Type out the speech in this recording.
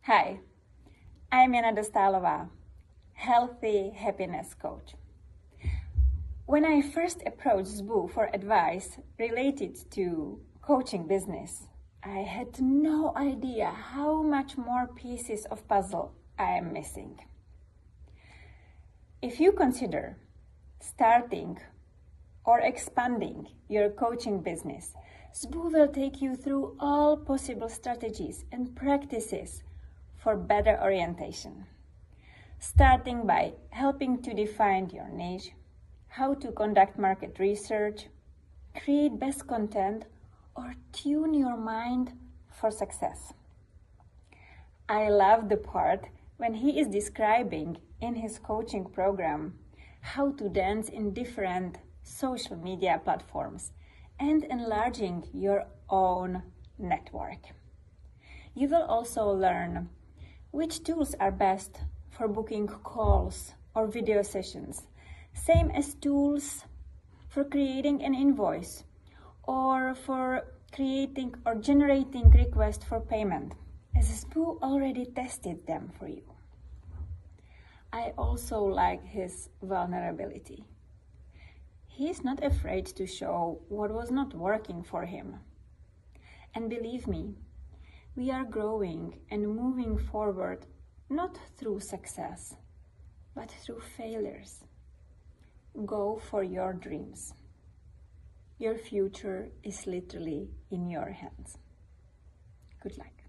Hi, I'm Jana Dostálová, Healthy Happiness Coach. When I first approached Zbu for advice related to coaching business, I had no idea how much more pieces of puzzle I am missing. If you consider starting or expanding your coaching business, Zbu will take you through all possible strategies and practices for better orientation, starting by helping to define your niche, how to conduct market research, create best content, or tune your mind for success. I love the part when he is describing in his coaching program how to dance in different social media platforms and enlarging your own network. You will also learn which tools are best for booking calls or video sessions, same as tools for creating an invoice or for creating or generating requests for payment, as Zbu already tested them for you. I also like his vulnerability. He is not afraid to show what was not working for him. And believe me, we are growing and moving forward not through success, but through failures. Go for your dreams. Your future is literally in your hands. Good luck.